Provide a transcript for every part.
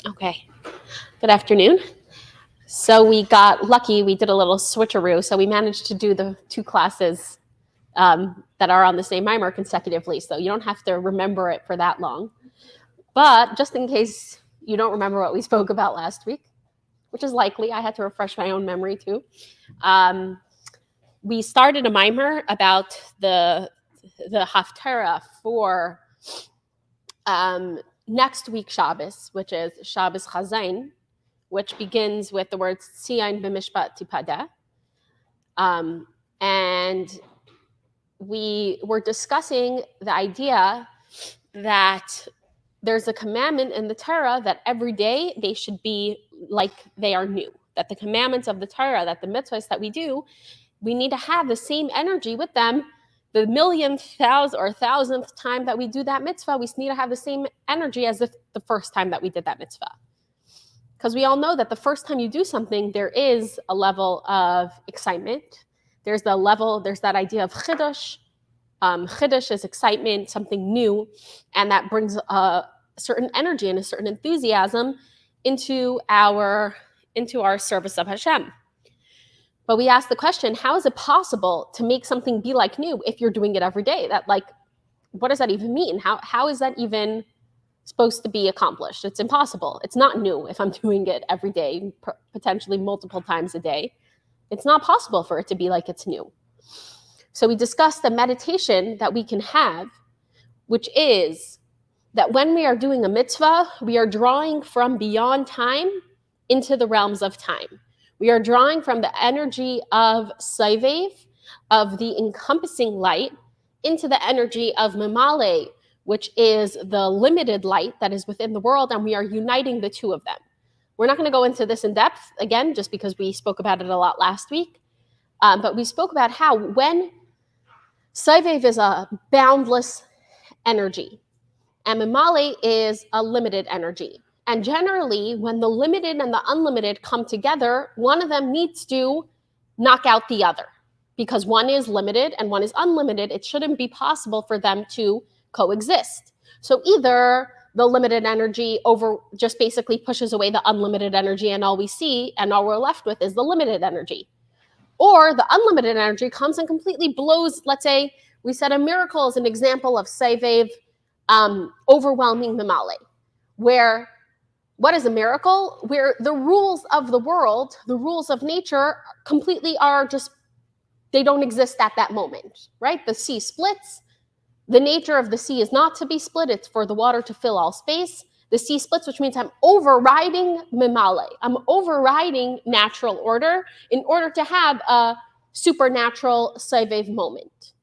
Okay, good afternoon. So we got lucky. We did a little switcheroo. So we managed to do the two classes that are on the same mimer consecutively. So you don't have to remember it for that long. But just in case you don't remember what we spoke about last week, which is likely, I had to refresh my own memory too. We started a mimer about the haftarah for next week Shabbos, which is Shabbos Chazain, which begins with the words Tzion b'mishpat tipada. And we were discussing the idea that there's a commandment in the Torah that every day they should be like they are new. That the commandments of the Torah, that the mitzvahs that we do, we need to have the same energy with them. The millionth, thousandth time that we do that mitzvah, we need to have the same energy as if the first time that we did that mitzvah. Because we all know that the first time you do something, there is a level of excitement. There's that idea of chidush. Chidush is excitement, something new, and that brings a certain energy and a certain enthusiasm into our service of Hashem. But we ask the question, how is it possible to make something be like new if you're doing it every day? What does that even mean? How is that even supposed to be accomplished? It's impossible. It's not new if I'm doing it every day, potentially multiple times a day. It's not possible for it to be like it's new. So we discussed the meditation that we can have, which is that when we are doing a mitzvah, we are drawing from beyond time into the realms of time. We are drawing from the energy of Saivev, of the encompassing light, into the energy of Mamale, which is the limited light that is within the world, and we are uniting the two of them. We're not going to go into this in depth, again, just because we spoke about it a lot last week, but we spoke about how when Saivev is a boundless energy, and Mamale is a limited energy. And generally, when the limited and the unlimited come together, one of them needs to knock out the other. Because one is limited and one is unlimited, it shouldn't be possible for them to coexist. So either the limited energy just basically pushes away the unlimited energy, and all we see and all we're left with is the limited energy. Or the unlimited energy comes and completely blows, let's say, we said a miracle is an example of Saivev overwhelming Mamale, where what is a miracle? Where the rules of the world, the rules of nature completely are just, they don't exist at that moment, right? The sea splits. The nature of the sea is not to be split. It's for the water to fill all space. The sea splits, which means I'm overriding Mamale. I'm overriding natural order in order to have a supernatural Saivev moment.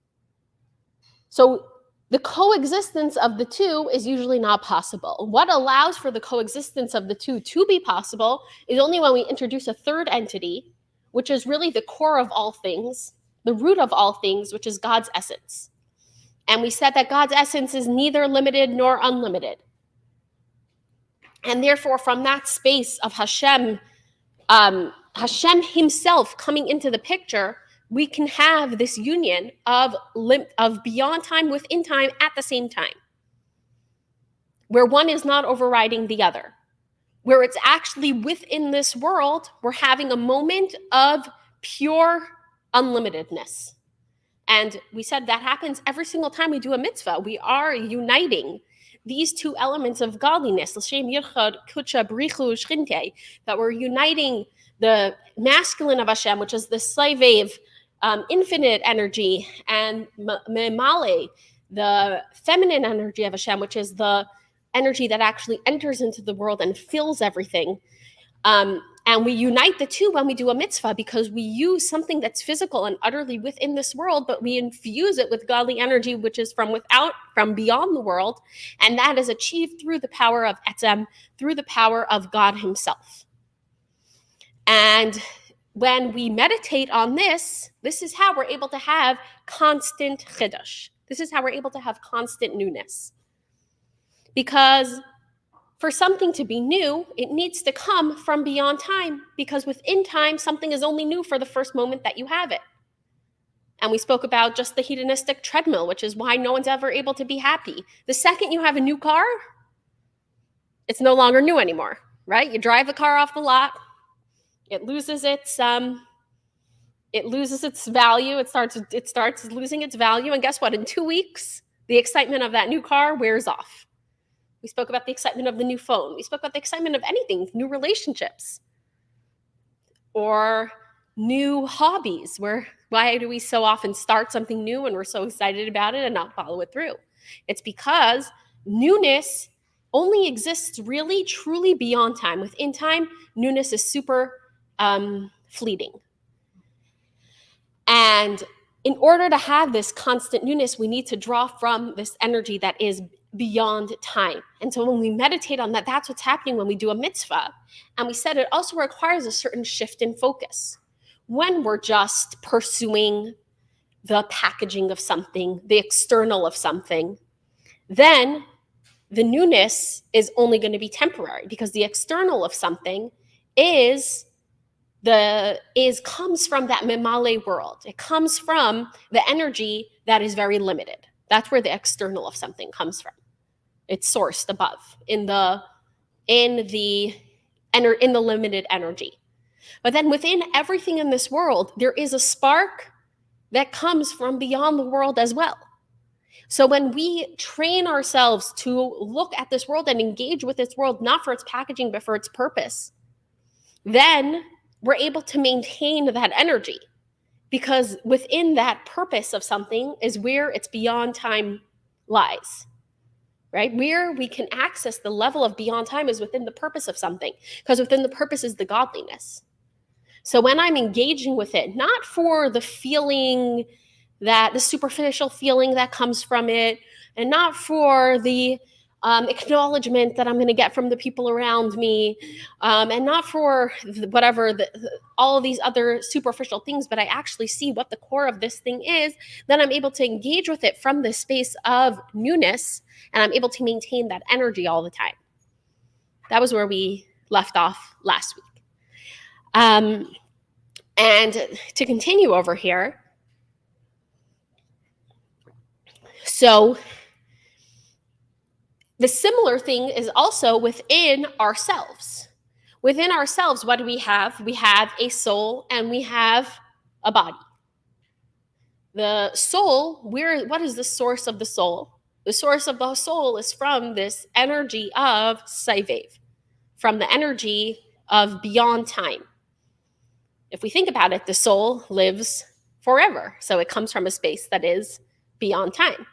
So the coexistence of the two is usually not possible. What allows for the coexistence of the two to be possible is only when we introduce a third entity, which is really the core of all things, the root of all things, which is God's essence. And we said that God's essence is neither limited nor unlimited. And therefore, from that space of Hashem himself coming into the picture, we can have this union of beyond time, within time, at the same time, where one is not overriding the other, where it's actually within this world, we're having a moment of pure unlimitedness. And we said that happens every single time we do a mitzvah. We are uniting these two elements of godliness, that we're uniting the masculine of Hashem, which is the Saivev, infinite energy, and Memale, the feminine energy of Hashem, which is the energy that actually enters into the world and fills everything. And we unite the two when we do a mitzvah, because we use something that's physical and utterly within this world, but we infuse it with godly energy, which is from beyond the world. And that is achieved through the power of Etzem, through the power of God himself. And when we meditate on this is how we're able to have constant chidush. This is how we're able to have constant newness. Because for something to be new, it needs to come from beyond time, because within time, something is only new for the first moment that you have it. And we spoke about just the hedonistic treadmill, which is why no one's ever able to be happy. The second you have a new car, it's no longer new anymore. right? You drive the car off the lot, it loses its value. It starts losing its value, and guess what? In 2 weeks, the excitement of that new car wears off. We spoke about the excitement of the new phone. We spoke about the excitement of anything, new relationships, or new hobbies. Why do we so often start something new and we're so excited about it and not follow it through? It's because newness only exists really, truly beyond time. Within time, newness is super fleeting. And in order to have this constant newness, we need to draw from this energy that is beyond time. And so when we meditate on that, that's what's happening when we do a mitzvah. And we said it also requires a certain shift in focus. When we're just pursuing the packaging of something, the external of something, then the newness is only going to be temporary, because the external of something comes from that mimale world. It comes from the energy that is very limited. That's where the external of something comes from. It's sourced above in the limited energy. But then within everything in this world, there is a spark that comes from beyond the world as well. So when we train ourselves to look at this world and engage with this world, not for its packaging, but for its purpose, then we're able to maintain that energy, because within that purpose of something is where its beyond time lies, right? Where we can access the level of beyond time is within the purpose of something, because within the purpose is the godliness. So when I'm engaging with it, not for the feeling, the superficial feeling that comes from it, and not for the acknowledgement that I'm going to get from the people around me, and not for all of these other superficial things, but I actually see what the core of this thing is, then I'm able to engage with it from the space of newness, and I'm able to maintain that energy all the time. That was where we left off last week. And to continue over here, so the similar thing is also within ourselves. Within ourselves, what do we have? We have a soul and we have a body. The soul, what is the source of the soul? The source of the soul is from this energy of Saivev, from the energy of beyond time. If we think about it, the soul lives forever. So it comes from a space that is beyond time,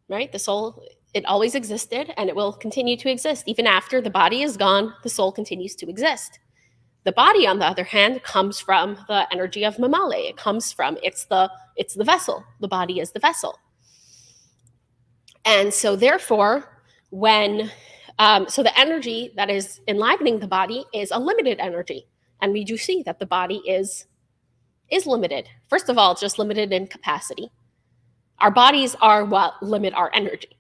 right? The soul, it always existed and it will continue to exist. Even after the body is gone, the soul continues to exist. The body, on the other hand, comes from the energy of Mamale. It comes from, it's the vessel. The body is the vessel. And so therefore, so the energy that is enlivening the body is a limited energy. And we do see that the body is limited. First of all, it's just limited in capacity. Our bodies are what limit our energy.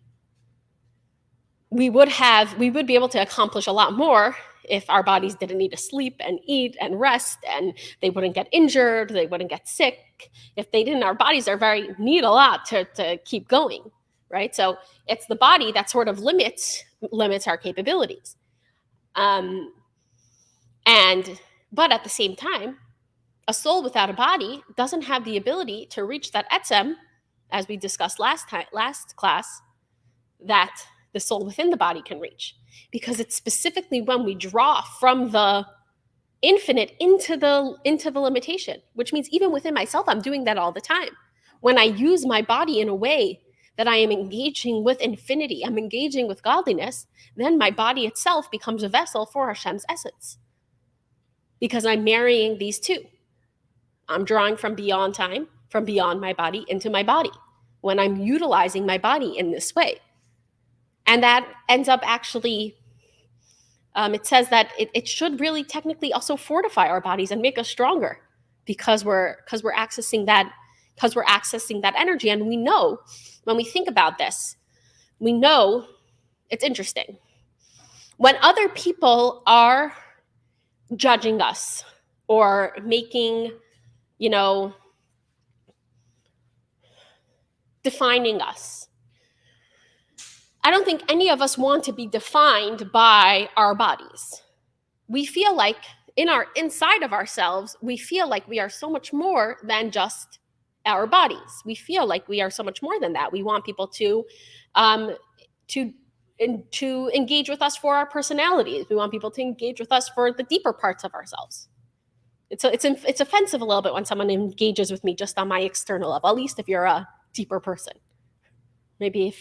We would be able to accomplish a lot more if our bodies didn't need to sleep and eat and rest, and they wouldn't get injured, they wouldn't get sick. If they didn't, our bodies need a lot to keep going, right? So it's the body that sort of limits our capabilities. But at the same time, a soul without a body doesn't have the ability to reach that etzem, as we discussed last class, that the soul within the body can reach. Because it's specifically when we draw from the infinite into the limitation, which means even within myself, I'm doing that all the time. When I use my body in a way that I am engaging with infinity, I'm engaging with godliness, then my body itself becomes a vessel for Hashem's essence. Because I'm marrying these two. I'm drawing from beyond time, from beyond my body into my body, when I'm utilizing my body in this way. And that ends up actually, it says that it should really technically also fortify our bodies and make us stronger, because we're accessing that energy. And we know, when we think about this, we know it's interesting. When other people are judging us or making, defining us, I don't think any of us want to be defined by our bodies. We feel like inside of ourselves, we feel like we are so much more than just our bodies. We feel like we are so much more than that. We want people to engage with us for our personalities. We want people to engage with us for the deeper parts of ourselves. It's offensive a little bit when someone engages with me just on my external level, at least if you're a deeper person. Maybe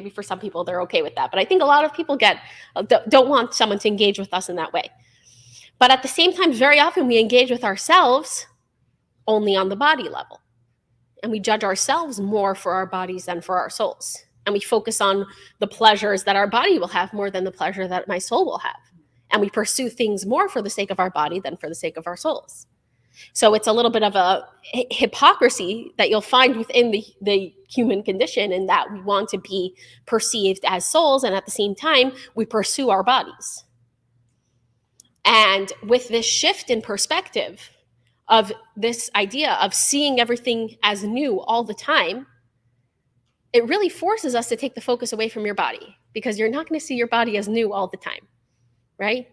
for some people they're okay with that, but I think a lot of people don't want someone to engage with us in that way. But at the same time, very often we engage with ourselves only on the body level, and we judge ourselves more for our bodies than for our souls, and we focus on the pleasures that our body will have more than the pleasure that my soul will have, and we pursue things more for the sake of our body than for the sake of our souls. So it's a little bit of a hypocrisy that you'll find within the human condition, in that we want to be perceived as souls, and at the same time, we pursue our bodies. And with this shift in perspective of this idea of seeing everything as new all the time, it really forces us to take the focus away from your body, because you're not going to see your body as new all the time, right?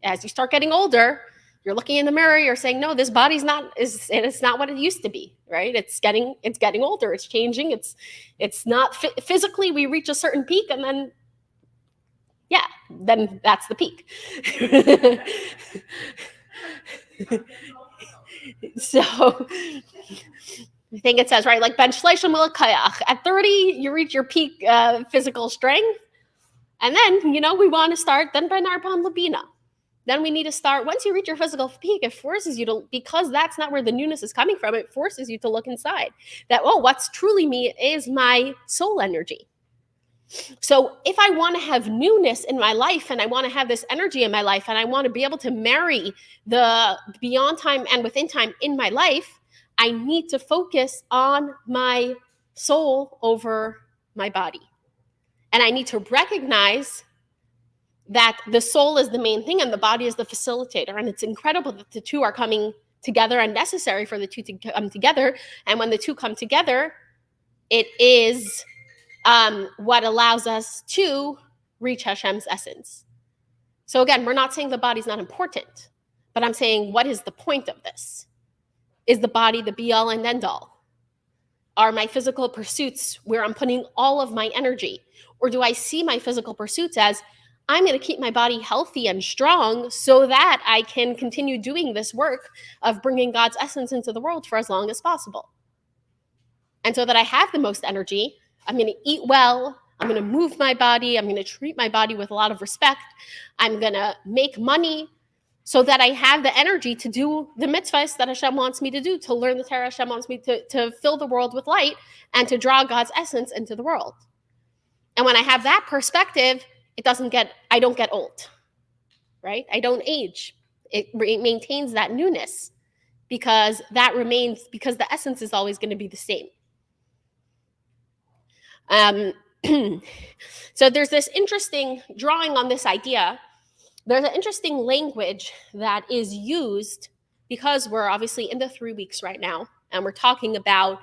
As you start getting older, you're looking in the mirror, you're saying, no, this body's it's not what it used to be, right? It's getting older, it's changing, it's not physically, we reach a certain peak, and then, yeah, then that's the peak. So I think it says, right, like Ben Shleishim Melekayach, at 30, you reach your peak physical strength. And then, we want to start, then Ben Arpam Labina. Then we need to start, once you reach your physical peak, it forces you to, because that's not where the newness is coming from, it forces you to look inside. That, what's truly me is my soul energy. So if I want to have newness in my life, and I want to have this energy in my life, and I want to be able to marry the beyond time and within time in my life, I need to focus on my soul over my body. And I need to recognize that the soul is the main thing and the body is the facilitator. And it's incredible that the two are coming together, and necessary for the two to come together. And when the two come together, it is what allows us to reach Hashem's essence. So again, we're not saying the body's not important, but I'm saying, what is the point of this? Is the body the be-all and end-all? Are my physical pursuits where I'm putting all of my energy? Or do I see my physical pursuits as, I'm going to keep my body healthy and strong so that I can continue doing this work of bringing God's essence into the world for as long as possible? And so that I have the most energy, I'm going to eat well, I'm going to move my body, I'm going to treat my body with a lot of respect, I'm going to make money so that I have the energy to do the mitzvahs that Hashem wants me to do, to learn the Torah Hashem wants me to fill the world with light, and to draw God's essence into the world. And when I have that perspective, I don't get old, right? I don't age. It maintains that newness, because the essence is always going to be the same. So there's this interesting drawing on this idea. There's an interesting language that is used, because we're obviously in the 3 weeks right now, and we're talking about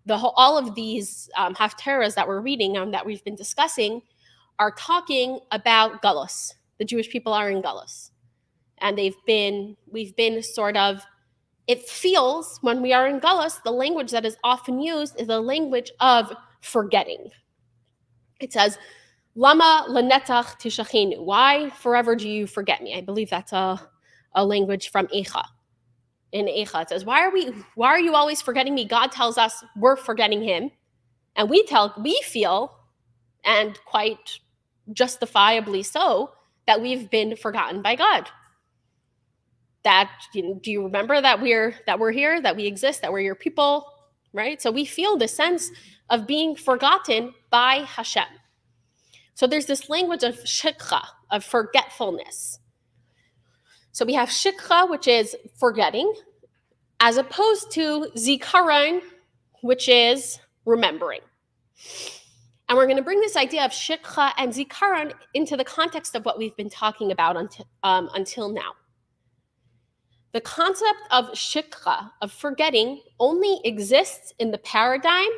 all of these haftarahs that we're reading and that we've been discussing are talking about galus. The Jewish people are in galus, and we've been sort of, it feels when we are in galus, the language that is often used is the language of forgetting. It says, Lama lenetach tishachenu. Why forever do you forget me? I believe that's a language from Eicha. In Eicha, it says, why are you always forgetting me? God tells us we're forgetting him. And we feel, and quite justifiably so, that we've been forgotten by God. That, do you remember that we're here, that we exist, that we're your people, right? So we feel the sense of being forgotten by Hashem. So there's this language of shikha, of forgetfulness. So we have shikha, which is forgetting, as opposed to zikaron, which is remembering. And we're going to bring this idea of shikha and zikaron into the context of what we've been talking about until now. The concept of shikha, of forgetting, only exists in the paradigm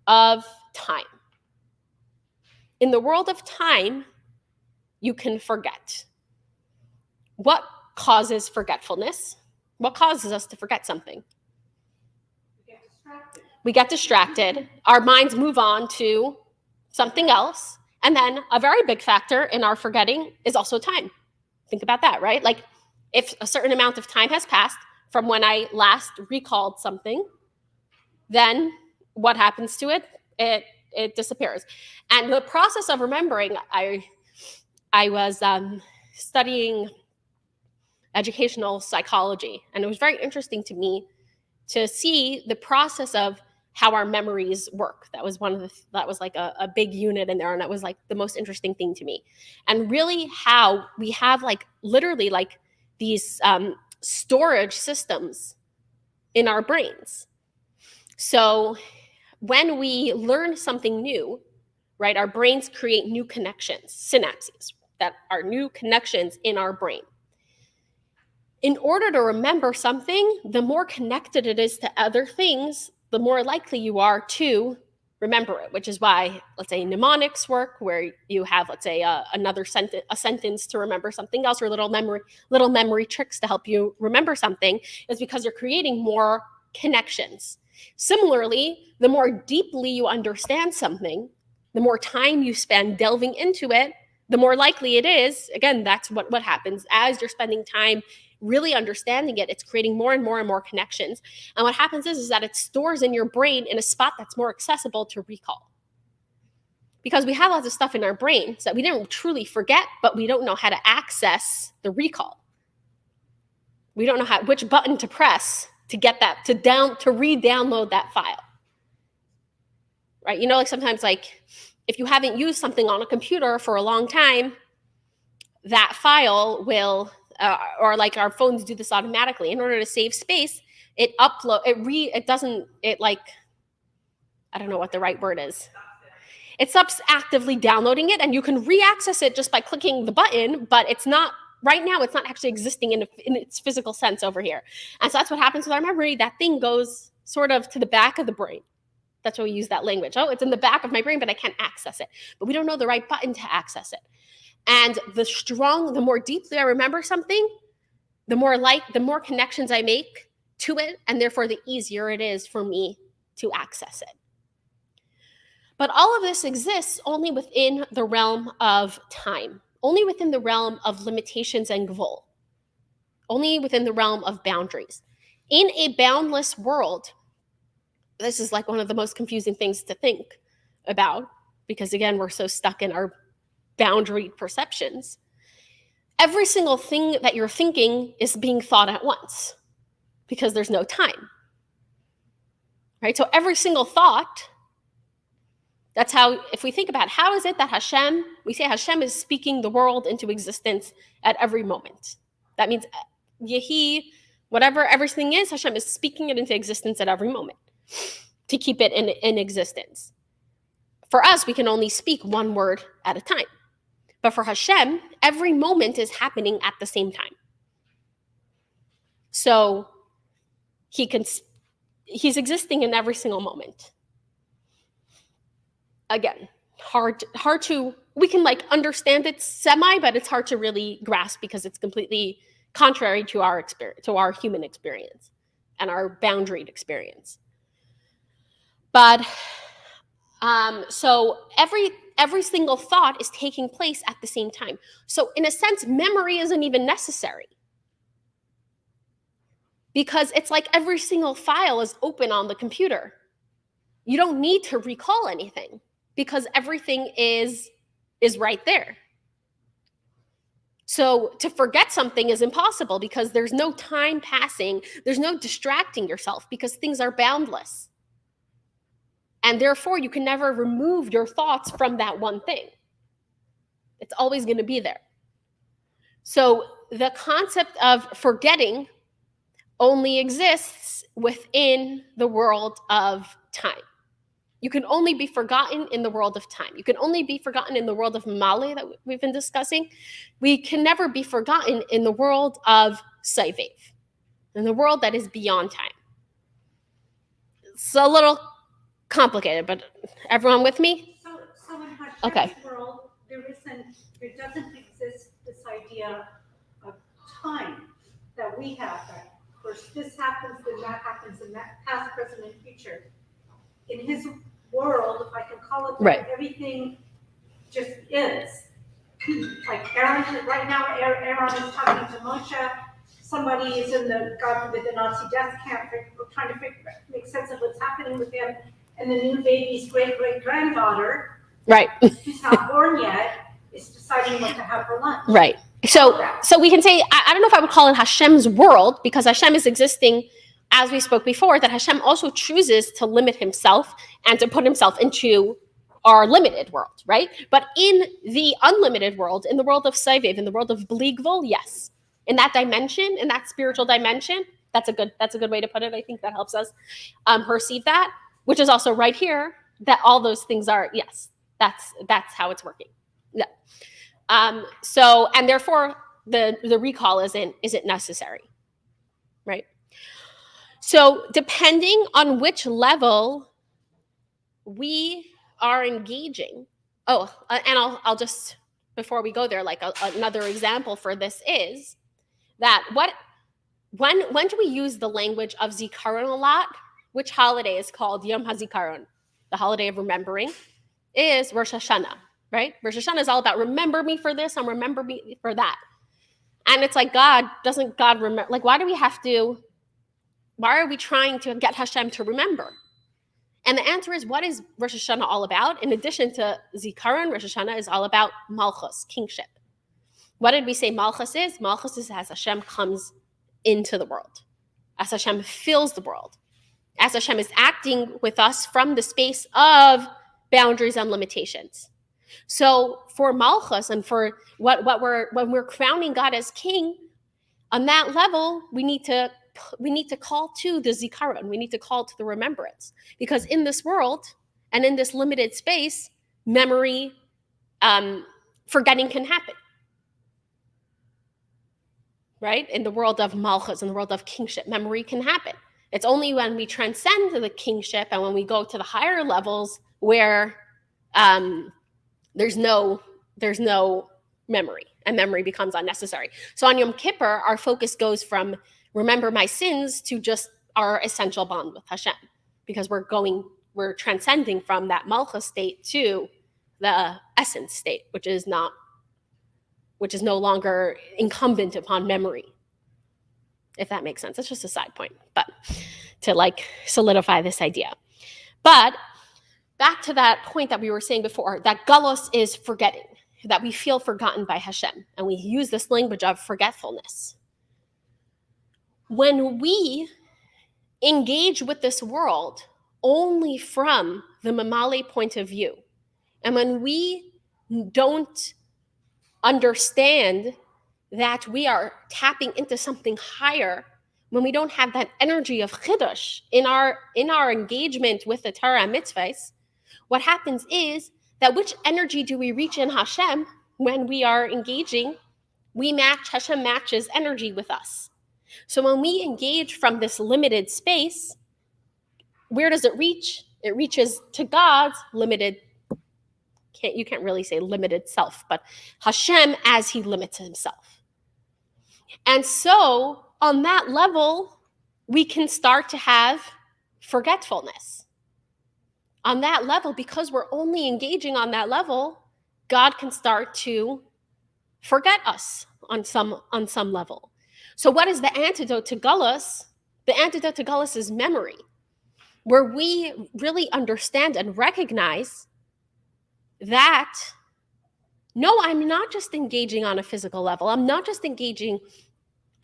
of time. In the world of time, you can forget. What causes forgetfulness? What causes us to forget something? We get distracted. Our minds move on to something else. And then a very big factor in our forgetting is also time. Think about that, right? Like if a certain amount of time has passed from when I last recalled something, then what happens to it? It disappears. And the process of remembering, I was studying educational psychology, and it was very interesting to me to see the process of how our memories work. That was that was like a big unit in there, and that was like the most interesting thing to me. And really how we have like literally like these storage systems in our brains. So when we learn something new, right, our brains create new connections, synapses, that are new connections in our brain. In order to remember something, the more connected it is to other things, the more likely you are to remember it, which is why, let's say, mnemonics work, where you have, let's say, a sentence to remember something else, or little memory tricks to help you remember something, is because you're creating more connections. Similarly, the more deeply you understand something, the more time you spend delving into it, the more likely it is, again, that's what happens as you're spending time really understanding it, it's creating more and more and more connections. And what happens is that it stores in your brain in a spot that's more accessible to recall. Because we have lots of stuff in our brains that we didn't truly forget, but we don't know how to access the recall. We don't know which button to press to get that, to re-download that file. Right? You know, like sometimes like if you haven't used something on a computer for a long time, that file will or like our phones do this automatically. In order to save space, I don't know what the right word is. It stops actively downloading it, and you can re-access it just by clicking the button, but it's not, right now, it's not actually existing in its physical sense over here. And so that's what happens with our memory. That thing goes sort of to the back of the brain. That's why we use that language. Oh, it's in the back of my brain, but I can't access it. But we don't know the right button to access it. And the more deeply I remember something, the more connections I make to it, and therefore the easier it is for me to access it. But all of this exists only within the realm of time, only within the realm of limitations and gvul, only within the realm of boundaries. In a boundless world, this is like one of the most confusing things to think about, because again, we're so stuck in our boundary perceptions. Every single thing that you're thinking is being thought at once because there's no time. Right? So every single thought, that's how, if we think about how is it that we say Hashem is speaking the world into existence at every moment. That means Yehi, whatever everything is, Hashem is speaking it into existence at every moment to keep it in existence. For us, we can only speak one word at a time. But for Hashem, every moment is happening at the same time. So he's existing in every single moment. Again, hard to, we can like understand it semi, but it's hard to really grasp because it's completely contrary to our experience, to our human experience and our boundaried experience. But so every single thought is taking place at the same time. So in a sense, memory isn't even necessary, because it's like every single file is open on the computer. You don't need to recall anything because everything is right there. So to forget something is impossible because there's no time passing, there's no distracting yourself because things are boundless. And therefore, you can never remove your thoughts from that one thing. It's always going to be there. So the concept of forgetting only exists within the world of time. You can only be forgotten in the world of time. You can only be forgotten in the world of Male that we've been discussing. We can never be forgotten in the world of Saivev, in the world that is beyond time. It's a little complicated, but everyone with me? So in Hashem, Okay. World, there doesn't exist this idea of time that we have. That of course this happens, then that happens, and that past, present, and future. In his world, if I can call it that, Right. everything just is. Like Aaron, right now, Aaron is talking to Moshe. Somebody is in the, God forbid, the Nazi death camp. We're trying to make sense of what's happening with him. And the new baby's great-great-granddaughter, Right. who's not born yet, is deciding what to have for lunch. Right. So we can say, I don't know if I would call it Hashem's world, because Hashem is existing, as we spoke before, that Hashem also chooses to limit himself and to put himself into our limited world, right? But in the unlimited world, in the world of Saivev, in the world of Bligvol, yes. In that dimension, in that spiritual dimension, that's a good way to put it. I think that helps us perceive that, which is also right here, that all those things are, yes, that's how it's working. Yeah. So, and therefore the recall isn't necessary, right? So depending on which level we are engaging. Oh, and I'll just, before we go there, like another example for this is that when do we use the language of Zikaron a lot? Which holiday is called Yom HaZikaron? The holiday of remembering is Rosh Hashanah, right? Rosh Hashanah is all about remember me for this and remember me for that. And it's like, doesn't God remember? Like, why are we trying to get Hashem to remember? And the answer is, what is Rosh Hashanah all about? In addition to Zikaron, Rosh Hashanah is all about Malchus, kingship. What did we say Malchus is? Malchus is as Hashem comes into the world, as Hashem fills the world, as Hashem is acting with us from the space of boundaries and limitations. So for Malchus and for when we're crowning God as king, on that level, we need to call to the Zikaron. We need to call to the remembrance, because in this world and in this limited space, memory, forgetting can happen, right? In the world of Malchus, in the world of kingship, memory can happen. It's only when we transcend the kingship and when we go to the higher levels where there's no memory, and memory becomes unnecessary. So on Yom Kippur, our focus goes from remember my sins to just our essential bond with Hashem, because we're transcending from that Malchus state to the essence state, which is no longer incumbent upon memory, if that makes sense. It's just a side point, but to like solidify this idea. But back to that point that we were saying before, that galus is forgetting, that we feel forgotten by Hashem, and we use this language of forgetfulness. When we engage with this world only from the Mamale point of view, and when we don't understand that we are tapping into something higher, when we don't have that energy of chidush in our engagement with the Torah and mitzvahs, what happens is that which energy do we reach in Hashem when we are engaging? Hashem matches energy with us. So when we engage from this limited space, where does it reach? It reaches to God's limited, you can't really say limited self, but Hashem as he limits himself. And so on that level, we can start to have forgetfulness. On that level, because we're only engaging on that level, God can start to forget us on some level. So what is the antidote to galus? The antidote to galus is memory, where we really understand and recognize that, no, I'm not just engaging on a physical level. I'm not just engaging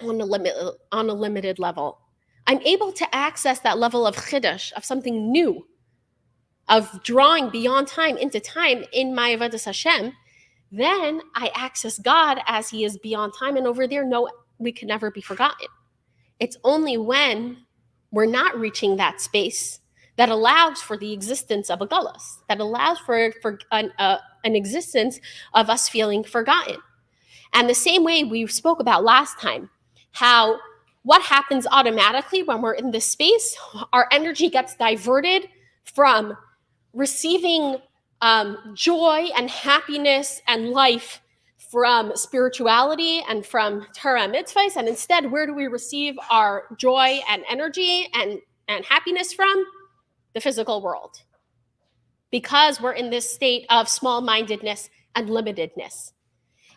on a limited level. I'm able to access that level of chidush, of something new, of drawing beyond time into time in my avodas Hashem. Then I access God as he is beyond time, and over there, no, we can never be forgotten. It's only when we're not reaching that space that allows for the existence of a galus, that allows for an existence of us feeling forgotten. And the same way we spoke about last time, how what happens automatically when we're in this space, our energy gets diverted from receiving joy and happiness and life from spirituality and from Torah mitzvahs, and instead, where do we receive our joy and energy and happiness from? The physical world. Because we're in this state of small-mindedness and limitedness.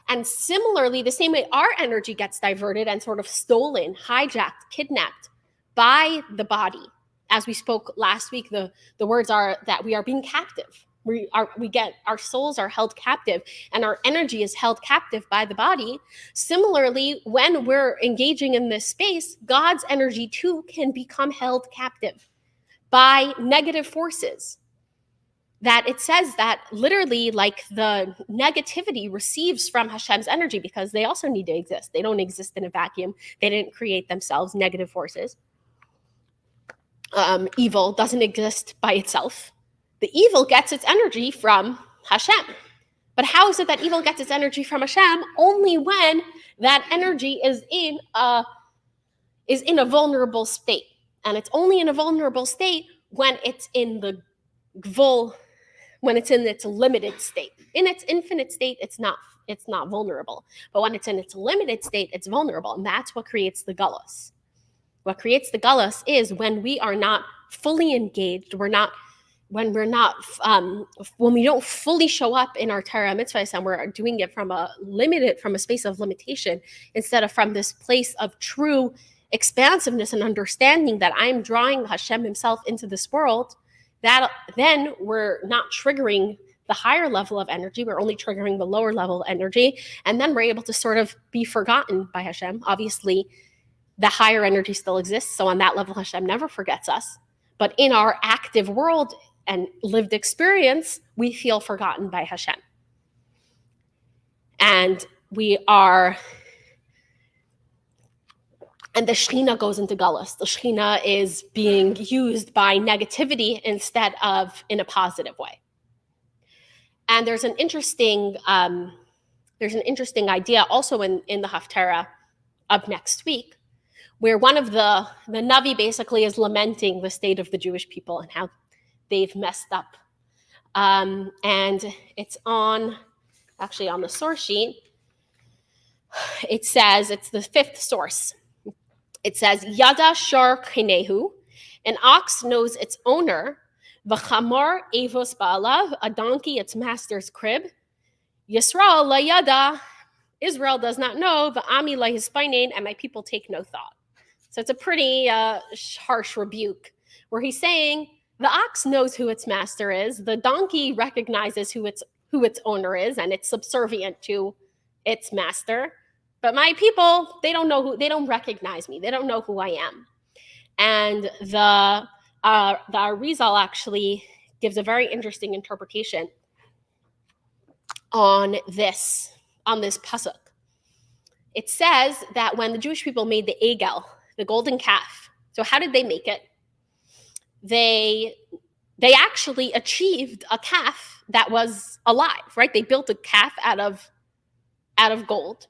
And similarly, the same way our energy gets diverted and sort of stolen, hijacked, kidnapped by the body. As we spoke last week, the words are that we are being captive. Our souls are held captive and our energy is held captive by the body. Similarly, when we're engaging in this space, God's energy too can become held captive by negative forces. That it says that literally like the negativity receives from Hashem's energy because they also need to exist. They don't exist in a vacuum. They didn't create themselves, negative forces. Evil doesn't exist by itself. The evil gets its energy from Hashem. But how is it that evil gets its energy from Hashem? Only when that energy is in a vulnerable state. And it's only in a vulnerable state when it's in the when it's in its limited state. In its infinite state, it's not vulnerable. But when it's in its limited state, it's vulnerable. And that's what creates the gullus. What creates the gullus is when we are not fully engaged, when we don't fully show up in our Torah mitzvahs and we're doing it from a space of limitation instead of from this place of true expansiveness and understanding that I'm drawing Hashem himself into this world, that then we're not triggering the higher level of energy. We're only triggering the lower level energy. And then we're able to sort of be forgotten by Hashem. Obviously, the higher energy still exists. So on that level, Hashem never forgets us. But in our active world and lived experience, we feel forgotten by Hashem. And and the Shekhinah goes into gullus. The Shekhinah is being used by negativity instead of in a positive way. And there's an interesting idea also in the Haftarah of next week, where one of the Navi basically is lamenting the state of the Jewish people and how they've messed up. And it's on the source sheet. It says, it's the fifth source. It says, Yada shar chinehu, an ox knows its owner, v'chamar evos ba'alav, a donkey its master's crib, Yisrael la yada, Israel does not know, v'ami la hispainen, and my people take no thought. So it's a pretty harsh rebuke, where he's saying, the ox knows who its master is, the donkey recognizes who its owner is, and it's subservient to its master. But my people, they don't recognize me. They don't know who I am. And the Arizal actually gives a very interesting interpretation on this pasuk. It says that when the Jewish people made the egel, the golden calf, so how did they make it? They actually achieved a calf that was alive, right? They built a calf out of gold.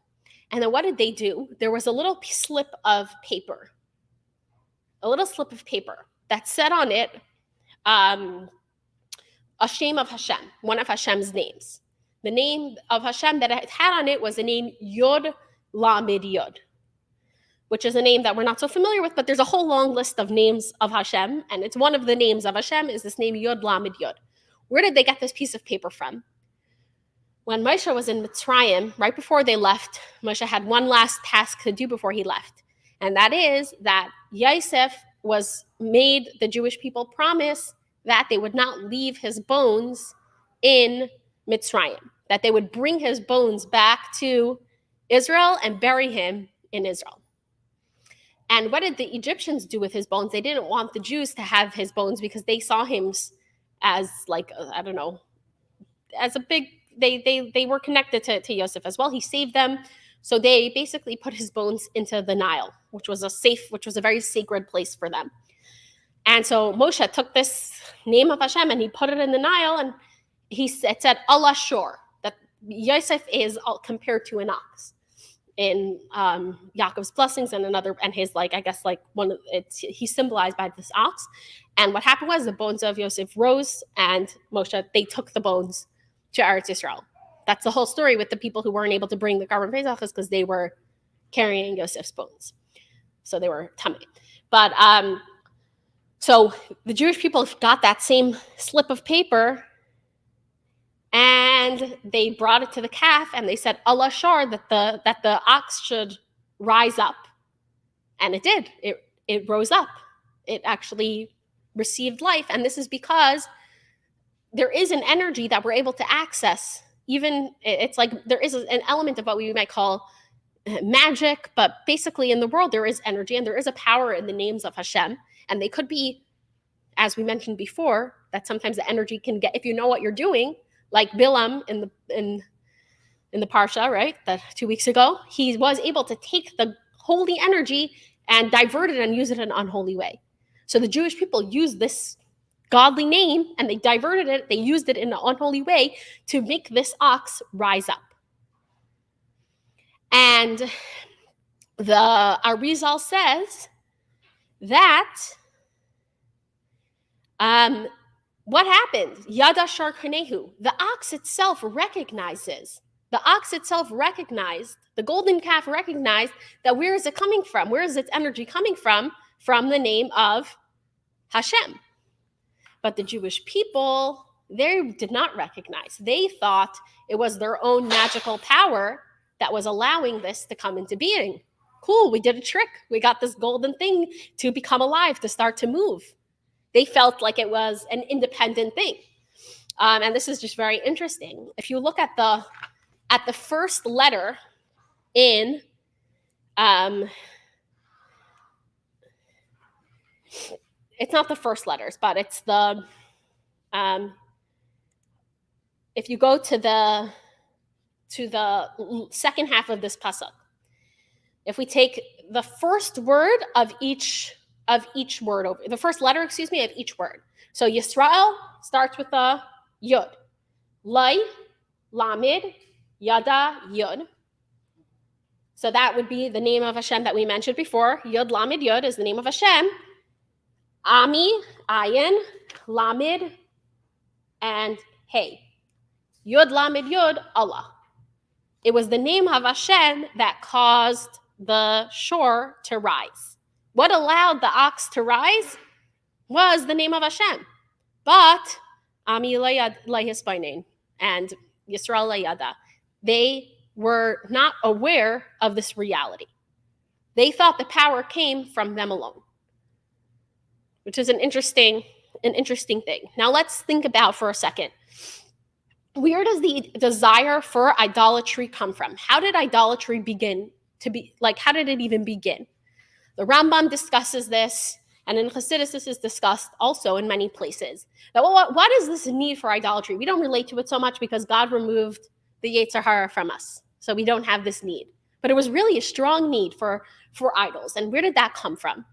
And then what did they do? There was a little slip of paper that said on it, a shame of Hashem, one of Hashem's names. The name of Hashem that it had on it was the name Yod Lamed Yod, which is a name that we're not so familiar with, but there's a whole long list of names of Hashem, and it's one of the names of Hashem is this name Yod Lamed Yod. Where did they get this piece of paper from? When Moshe was in Mitzrayim, right before they left, Moshe had one last task to do before he left. And that is that Yosef made the Jewish people promise that they would not leave his bones in Mitzrayim, that they would bring his bones back to Israel and bury him in Israel. And what did the Egyptians do with his bones? They didn't want the Jews to have his bones because they saw him as as a big... They were connected to Yosef as well. He saved them. So they basically put his bones into the Nile, which was a very sacred place for them. And so Moshe took this name of Hashem and he put it in the Nile, and it said Allah Shor, that Yosef is compared to an ox. Yaakov's blessings and his he's symbolized by this ox. And what happened was the bones of Yosef rose, and Moshe, they took the bones to Eretz Yisrael. That's the whole story with the people who weren't able to bring the Karban Pesach, is because they were carrying Yosef's bones. So they were tamei. But so the Jewish people got that same slip of paper, and they brought it to the calf, and they said, Allah shar, that the ox should rise up. And it did. It rose up. It actually received life. And this is because there is an energy that we're able to access. Even it's like there is an element of what we might call magic, but basically in the world there is energy and there is a power in the names of Hashem. And they could be, as we mentioned before, that sometimes the energy can get, if you know what you're doing, like Bilam in the Parsha, right? That 2 weeks ago, he was able to take the holy energy and divert it and use it in an unholy way. So the Jewish people used this godly name and they diverted it, they used it in an unholy way to make this ox rise up. And the Arizal says that what happened? Yada Shar Kanehu. The ox itself recognized, the golden calf recognized that where is it coming from? Where is its energy coming from? From the name of Hashem. But the Jewish people, they did not recognize. They thought it was their own magical power that was allowing this to come into being. Cool, we did a trick. We got this golden thing to become alive, to start to move. They felt like it was an independent thing. And this is just very interesting. If you look at the first letter in it's not the first letters, but it's the if you go to the second half of this pasuk, if we take the first word of each word, over the first letter, of each word. So Yisrael starts with a yud, Lai, Lamed, Yada, Yud. So that would be the name of Hashem that we mentioned before. Yud, Lamed, Yud is the name of Hashem. Ami, Ayin, Lamed, and Hey. Yud, Lamed, Yud, Allah. It was the name of Hashem that caused the shore to rise. What allowed the ox to rise was the name of Hashem. But Ami Lahisbainin and Yisrael Layada, they were not aware of this reality. They thought the power came from them alone, which is an interesting thing. Now let's think about for a second. Where does the desire for idolatry come from? How did idolatry begin to be? Like, how did it even begin? The Rambam discusses this, and in Chassidus this is discussed also in many places. That what is this need for idolatry? We don't relate to it so much because God removed the Yetzer Hara from us, so we don't have this need. But it was really a strong need for idols. And where did that come from?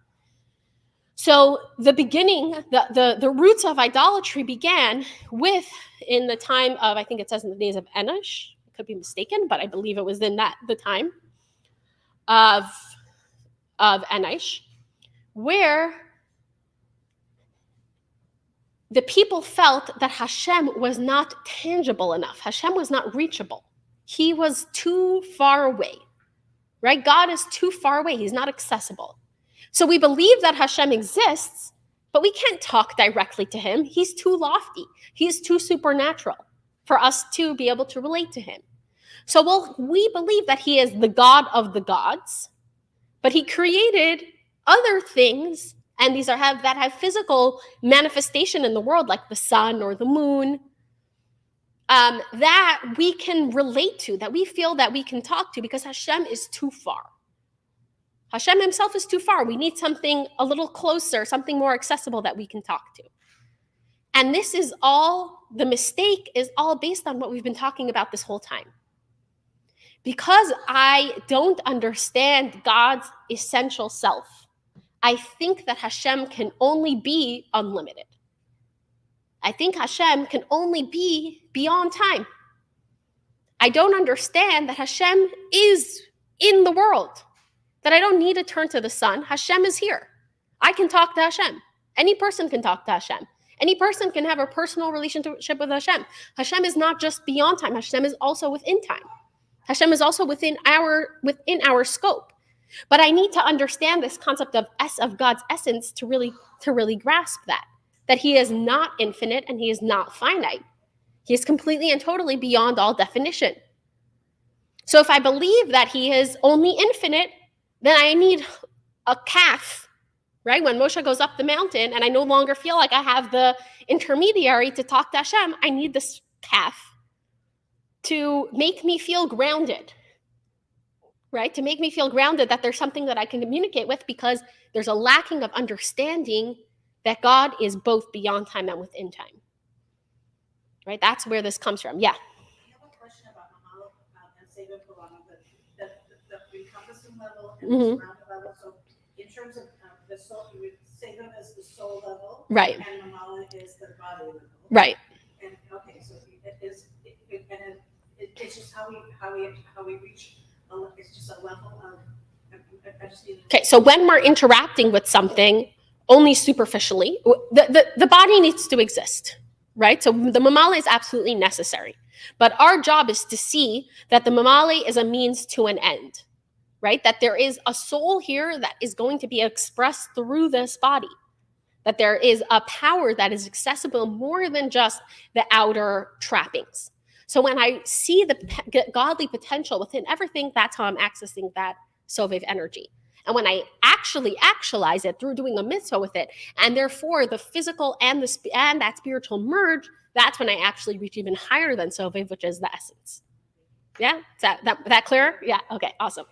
So the beginning, the roots of idolatry began with, in the time of, I think it says in the days of Enosh, I could be mistaken, but I believe it was in the time of Enosh, where the people felt that Hashem was not tangible enough. Hashem was not reachable. He was too far away, right? God is too far away. He's not accessible. So we believe that Hashem exists, but we can't talk directly to him. He's too lofty. He's too supernatural for us to be able to relate to him. So we believe that he is the God of the gods, but he created other things, and these that have physical manifestation in the world, like the sun or the moon, that we can relate to, that we feel that we can talk to, because Hashem is too far. Hashem himself is too far. We need something a little closer, something more accessible that we can talk to. And this is all, the mistake is all based on what we've been talking about this whole time. Because I don't understand God's essential self, I think that Hashem can only be unlimited. I think Hashem can only be beyond time. I don't understand that Hashem is in the world, that I don't need to turn to the sun. Hashem is here. I can talk to Hashem. Any person can talk to Hashem. Any person can have a personal relationship with Hashem. Hashem is not just beyond time. Hashem is also within time. Hashem is also within our scope. But I need to understand this concept of God's essence to really grasp that he is not infinite and he is not finite. He is completely and totally beyond all definition. So if I believe that he is only infinite, then I need a calf, right? When Moshe goes up the mountain and I no longer feel like I have the intermediary to talk to Hashem, I need this calf to make me feel grounded, right? To make me feel grounded that there's something that I can communicate with, because there's a lacking of understanding that God is both beyond time and within time, right? That's where this comes from. Yeah. I have a question about Mahal and Seva Kulana, the encompassing level and the surrounding level. So in terms of the soul, you would Seva is the soul level, Right. and Mahal is the body level, Right. And okay, so it's just how we reach. It's just a level of. I just need. Okay, so when we're interacting with something only superficially, the body needs to exist, right? So the mamale is absolutely necessary. But our job is to see that the mamale is a means to an end, right? That there is a soul here that is going to be expressed through this body. That there is a power that is accessible more than just the outer trappings. So when I see the godly potential within everything, that's how I'm accessing that Sovev energy. And when I actually actualize it through doing a mitzvah with it, and therefore the physical and that spiritual merge, that's when I actually reach even higher than Sovev, which is the essence. Yeah? Is that clear? Yeah. Okay. Awesome.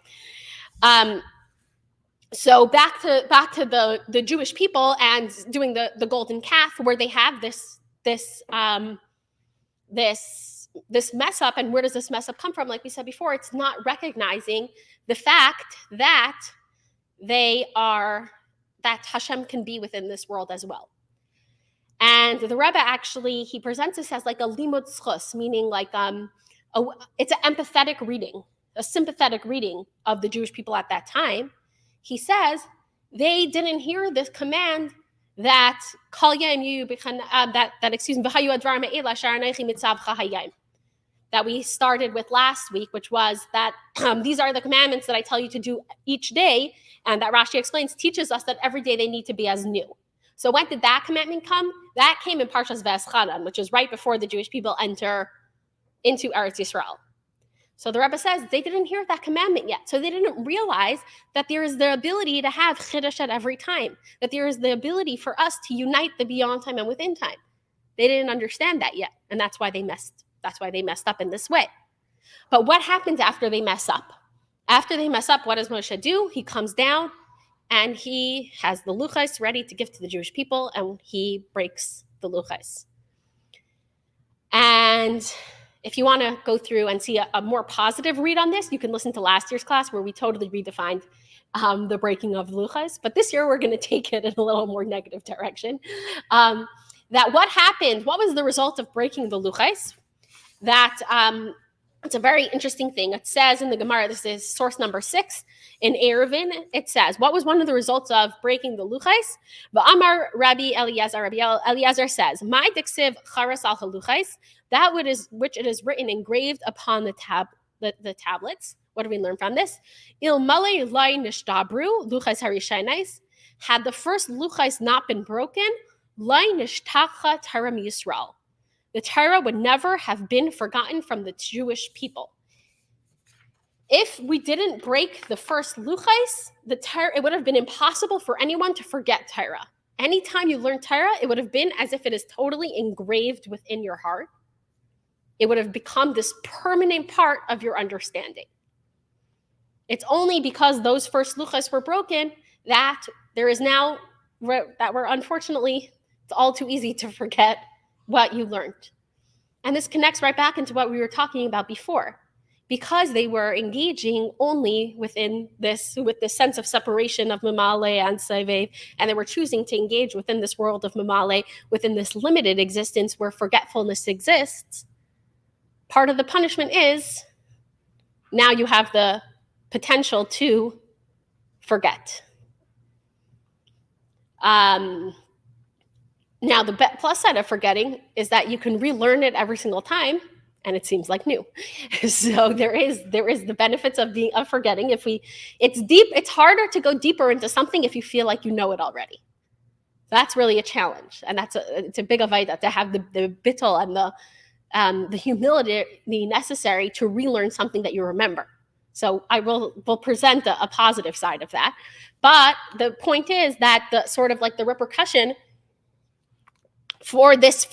So back to the Jewish people and doing the golden calf, where they have this mess up. And where does this mess up come from? Like we said before, it's not recognizing the fact that that Hashem can be within this world as well. And the Rebbe actually, he presents this as like a limud zchus, meaning like it's an empathetic reading, a sympathetic reading of the Jewish people at that time. He says they didn't hear this command that that we started with last week, which was that these are the commandments that I tell you to do each day, and that Rashi explains teaches us that every day they need to be as new. So when did that commandment come? That came in Parshas V'eschanan, which is right before the Jewish people enter into Eretz Yisrael. So the Rebbe says they didn't hear that commandment yet. So they didn't realize that there is the ability to have chiddush at every time, that there is the ability for us to unite the beyond time and within time. They didn't understand that yet, and that's why they messed up in this way. But what happens after they mess up? After they mess up, what does Moshe do? He comes down and he has the luchos ready to give to the Jewish people, and he breaks the luchos. And if you want to go through and see a more positive read on this, you can listen to last year's class where we totally redefined the breaking of luchos. But this year we're going to take it in a little more negative direction. That what happened? What was the result of breaking the luchos? That it's a very interesting thing. It says in the Gemara, this is source number 6 in Eruvin. It says, what was one of the results of breaking the luchos? V'amar Rabbi Eliezer. Rabbi Eliezer says, "My diksiv charas al haluchos, that which it is written engraved upon the tablets." What do we learn from this? Il malei lai nishtabru luchos harishonais. Had the first luchos not been broken, lai nishtacha Torah Yisrael. The Torah would never have been forgotten from the Jewish people. If we didn't break the first luchos, it would have been impossible for anyone to forget Torah. Anytime you learn Torah, it would have been as if it is totally engraved within your heart. It would have become this permanent part of your understanding. It's only because those first luchos were broken that there is now, that we're unfortunately, it's all too easy to forget what you learned. And this connects right back into what we were talking about before. Because they were engaging only with this sense of separation of Mamale and Sovev, and they were choosing to engage within this world of Mamale, within this limited existence where forgetfulness exists, part of the punishment is now you have the potential to forget. Now, the plus side of forgetting is that you can relearn it every single time, and it seems like new. So there is the benefits of forgetting. It's harder to go deeper into something if you feel like you know it already. That's really a challenge, and it's a big avodah to have the bittul and the humility necessary to relearn something that you remember. So I will present a positive side of that, but the point is that the sort of like the repercussion for this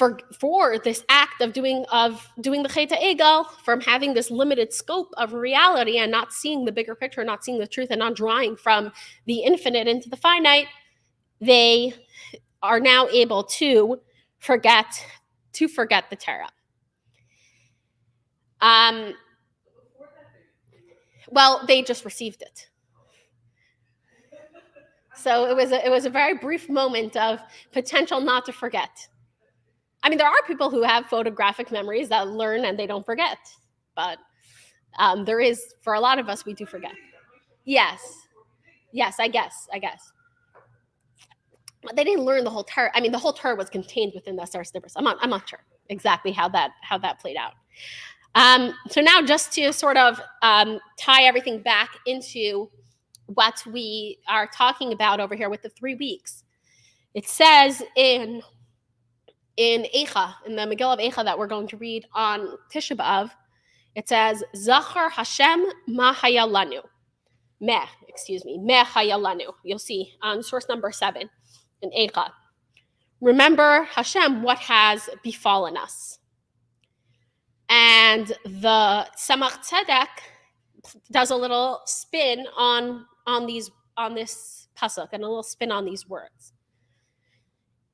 act of doing the Chet Egel, from having this limited scope of reality and not seeing the bigger picture, not seeing the truth, and not drawing from the infinite into the finite, they are now able to forget the Torah. Well, they just received it. So it was a very brief moment of potential not to forget. I mean, there are people who have photographic memories that learn and they don't forget, but there is, for a lot of us, we do forget. Yes, I guess. But they didn't learn the whole Torah. I mean, the whole Torah was contained within the Asar Sdibros. I'm not sure exactly how that played out. So now, just to sort of tie everything back into what we are talking about over here with the 3 weeks, it says in Eicha, in the Megillah of Eicha that we're going to read on Tisha B'Av, it says, Zachar Hashem ma haya lanu. Me haya lanu. You'll see on source number 7 in Eicha. Remember, Hashem, what has befallen us. And the Tzemach Tzedek does a little spin on this pasuk, and a little spin on these words.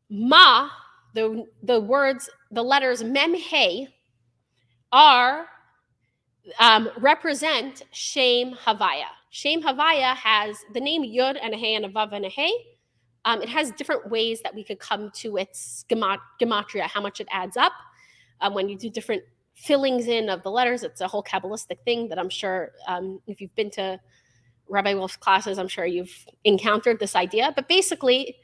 Ma, the words, the letters mem hey, are represent Shem Havaya. Shem Havaya has the name Yud and a Hey and a Vav and a Hey. It has different ways that we could come to its gematria, how much it adds up. When you do different fillings in of the letters, it's a whole Kabbalistic thing that I'm sure if you've been to Rabbi Wolf's classes, I'm sure you've encountered this idea. But basically,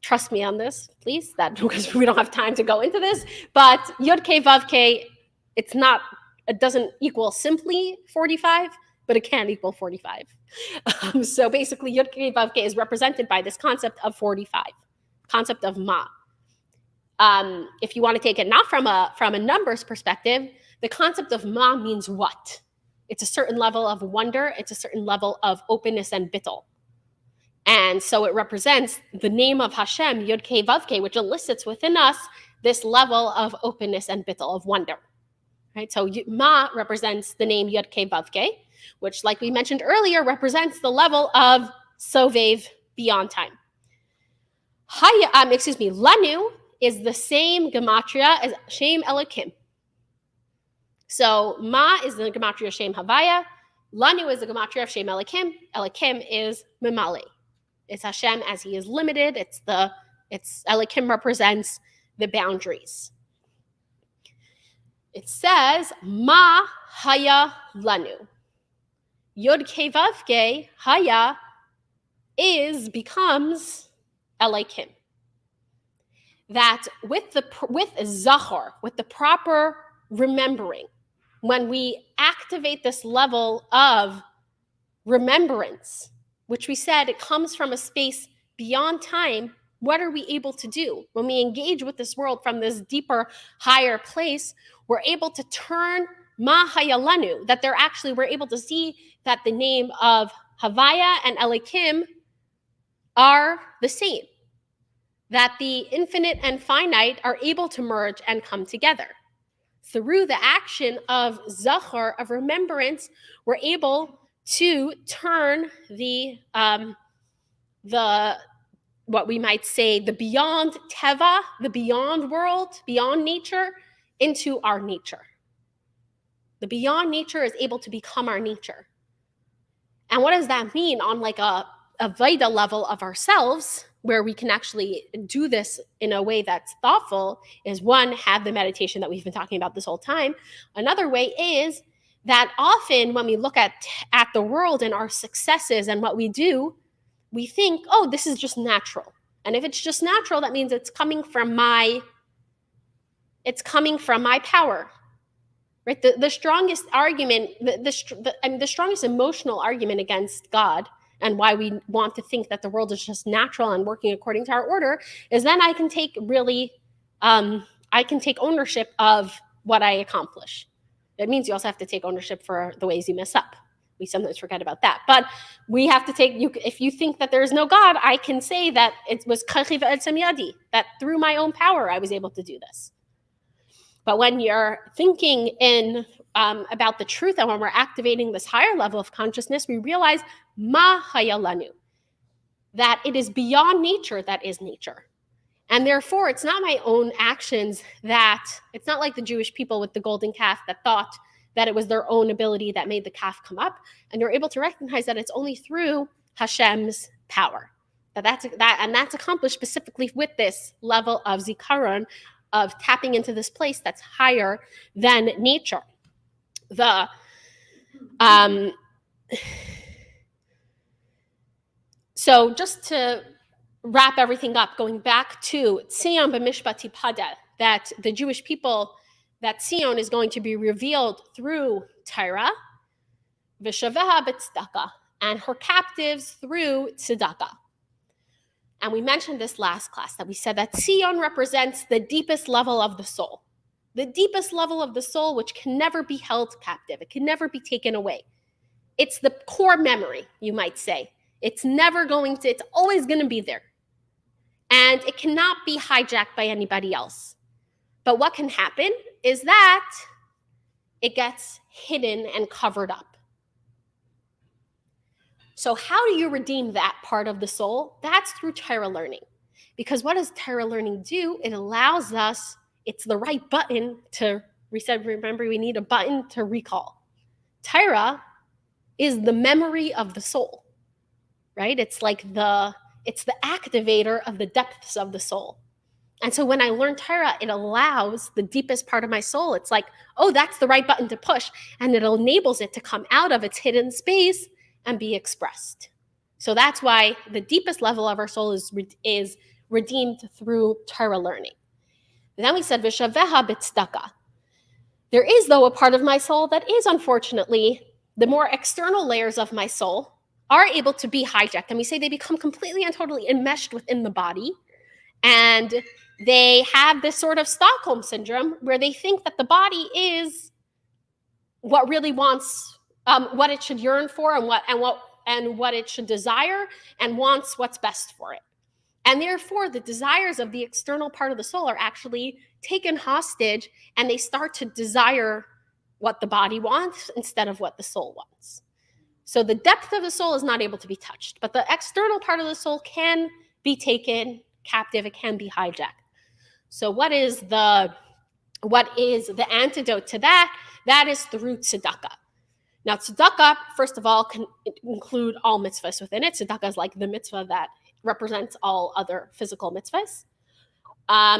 trust me on this, please, that because we don't have time to go into this. But Yud K Vav K, it doesn't equal simply 45, but it can equal 45. So basically, Yud K Vav K is represented by this concept of 45, concept of Ma. If you want to take it not from a numbers perspective, the concept of Ma means what? It's a certain level of wonder. It's a certain level of openness and bittul. And so it represents the name of Hashem, Yud Kei Vav Kei, which elicits within us this level of openness and bittul, of wonder. Right? So Ma represents the name Yud Kei Vav Kei, which, like we mentioned earlier, represents the level of Sovev, beyond time. Lanu is the same gematria as Shem Elokim. So Ma is the gematria of Shem Havaya. Lanu is the gematria of Shem Elokim. Elokim is Memale. It's Hashem as he is limited. It's Elokim represents the boundaries. It says Ma Haya Lanu. Yod Kei Vav Kei Haya becomes Elokim. That with Zachor, with the proper remembering, when we activate this level of remembrance, which we said it comes from a space beyond time, what are we able to do? When we engage with this world from this deeper, higher place, we're able to turn Ma Hayalanu, that we're able to see that the name of Havaya and Elokim are the same, that the infinite and finite are able to merge and come together. Through the action of Zachor, of remembrance, we're able to turn the what we might say, the beyond Teva, the beyond world, beyond nature, into our nature. The beyond nature is able to become our nature. And what does that mean on like a Vaida level of ourselves, where we can actually do this in a way that's thoughtful? Is one, have the meditation that we've been talking about this whole time. Another way is that often when we look at the world and our successes and what we do, we think, oh, this is just natural. And if it's just natural, that means it's coming from my power, right? The strongest argument, the strongest emotional argument against God and why we want to think that the world is just natural and working according to our order is then I can take ownership of what I accomplish. It means you also have to take ownership for the ways you mess up. We sometimes forget about that. But we have to if you think that there is no God, I can say that it was that through my own power, I was able to do this. But when you're thinking about the truth and when we're activating this higher level of consciousness, we realize ma hayalanu, that it is beyond nature that is nature. And therefore, it's not my own actions it's not like the Jewish people with the golden calf that thought that it was their own ability that made the calf come up. And you're able to recognize that it's only through Hashem's power. That's accomplished specifically with this level of zikaron, of tapping into this place that's higher than nature. So just to wrap everything up, going back to Tzion b'mishpat tipadeh, that the Jewish people, that Tzion is going to be revealed through Torah, v'shaveha b'tzedakah, and her captives through tzedakah. And we mentioned this last class, that we said that Tzion represents the deepest level of the soul. The deepest level of the soul, which can never be held captive. It can never be taken away. It's the core memory, you might say. It's always going to be there. And it cannot be hijacked by anybody else. But what can happen is that it gets hidden and covered up. So how do you redeem that part of the soul? That's through Torah learning. Because what does Torah learning do? It allows us, it's the right button remember we need a button to recall. Torah is the memory of the soul, right? It's the activator of the depths of the soul. And so when I learn Torah, it allows the deepest part of my soul. It's like, oh, that's the right button to push. And it enables it to come out of its hidden space and be expressed. So that's why the deepest level of our soul is redeemed through Torah learning. And then we said, V'shaveha b'tzedakah. There is, though, a part of my soul that is, unfortunately, the more external layers of my soul are able to be hijacked. And we say they become completely and totally enmeshed within the body. And they have this sort of Stockholm syndrome where they think that the body is what really wants, what it should yearn for and what it should desire, and wants what's best for it. And therefore, the desires of the external part of the soul are actually taken hostage, and they start to desire what the body wants instead of what the soul wants. So the depth of the soul is not able to be touched, but the external part of the soul can be taken captive. It can be hijacked. So what is the antidote to that? That is through tzedakah. Now, tzedakah, first of all, can include all mitzvahs within it. Tzedakah is like the mitzvah that represents all other physical mitzvahs.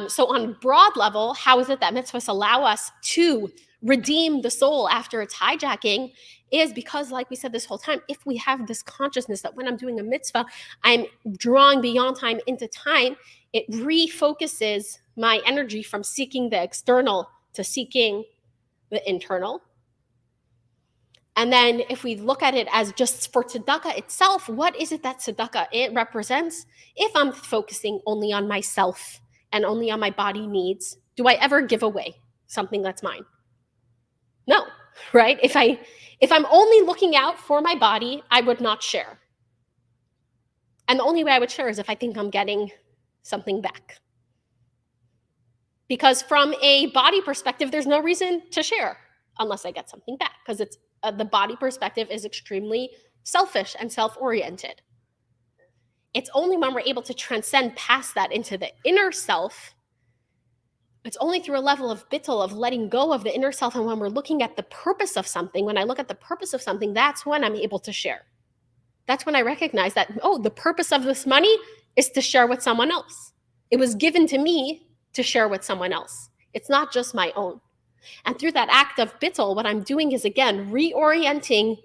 So on a broad level, how is it that mitzvahs allow us to redeem the soul after its hijacking? Is because, like we said this whole time, if we have this consciousness that when I'm doing a mitzvah, I'm drawing beyond time into time, it refocuses my energy from seeking the external to seeking the internal. And then if we look at it as just for tzedakah itself, what is it that tzedakah it represents? If I'm focusing only on myself and only on my body needs, do I ever give away something that's mine? No, right? If I'm only looking out for my body, I would not share. And the only way I would share is if I think I'm getting something back. Because from a body perspective, there's no reason to share unless I get something back, because it's the body perspective is extremely selfish and self-oriented. It's only when we're able to transcend past that into the inner self. It's only through a level of bittul, of letting go of the inner self, and when we're looking at the purpose of something, when I look at the purpose of something, that's when I'm able to share. That's when I recognize that, oh, the purpose of this money is to share with someone else. It was given to me to share with someone else. It's not just my own. And through that act of bittul, what I'm doing is, again, reorienting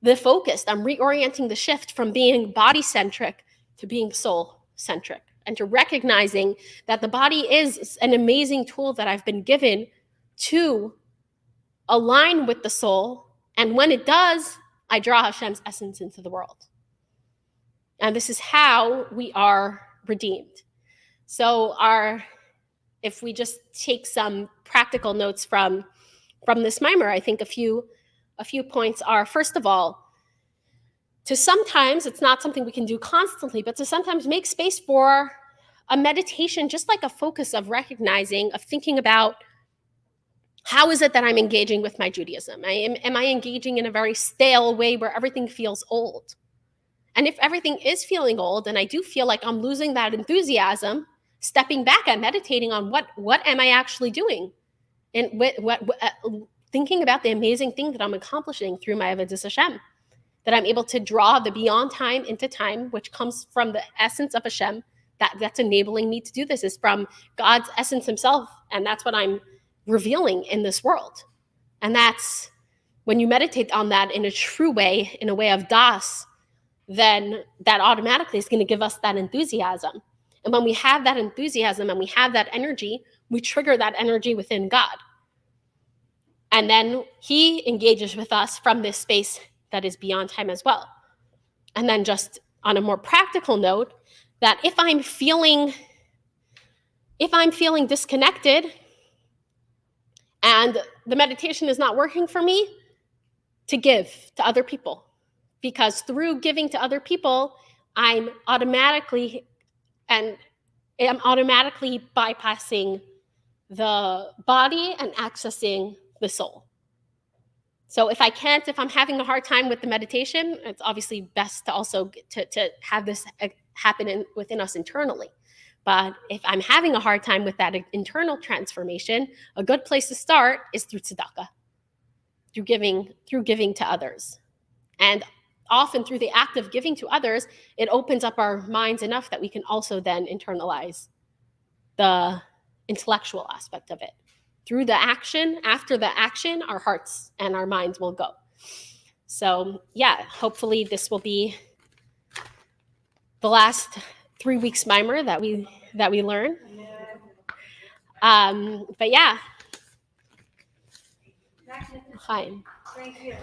the focus. I'm reorienting the shift from being body-centric to being soul-centric, and to recognizing that the body is an amazing tool that I've been given to align with the soul. And when it does, I draw Hashem's essence into the world. And this is how we are redeemed. So if we just take some practical notes from this mimer, I think a few points are, first of all, to sometimes, it's not something we can do constantly, but to sometimes make space for a meditation, just like a focus of recognizing, of thinking about, how is it that I'm engaging with my Judaism? Am I engaging in a very stale way where everything feels old? And if everything is feeling old, and I do feel like I'm losing that enthusiasm, stepping back and meditating on what am I actually doing? And thinking about the amazing thing that I'm accomplishing through my Avodas Hashem, that I'm able to draw the beyond time into time, which comes from the essence of Hashem, that's enabling me to do this, is from God's essence himself. And that's what I'm revealing in this world. And that's, when you meditate on that in a true way, in a way of das, then that automatically is going to give us that enthusiasm. And when we have that enthusiasm and we have that energy, we trigger that energy within God. And then he engages with us from this space that is beyond time as well. And then, just on a more practical note, that if I'm feeling disconnected and the meditation is not working for me, to give to other people. Because through giving to other people, I'm automatically bypassing the body and accessing the soul. So if I'm having a hard time with the meditation, it's obviously best to also to have this happen within us internally. But if I'm having a hard time with that internal transformation, a good place to start is through tzedakah, through giving to others. And often through the act of giving to others, it opens up our minds enough that we can also then internalize the intellectual aspect of it. Through the action, after the action, our hearts and our minds will go. So yeah, hopefully this will be the last 3 weeks mimer that we learn. But yeah. Magnificent. Fine. Thank you.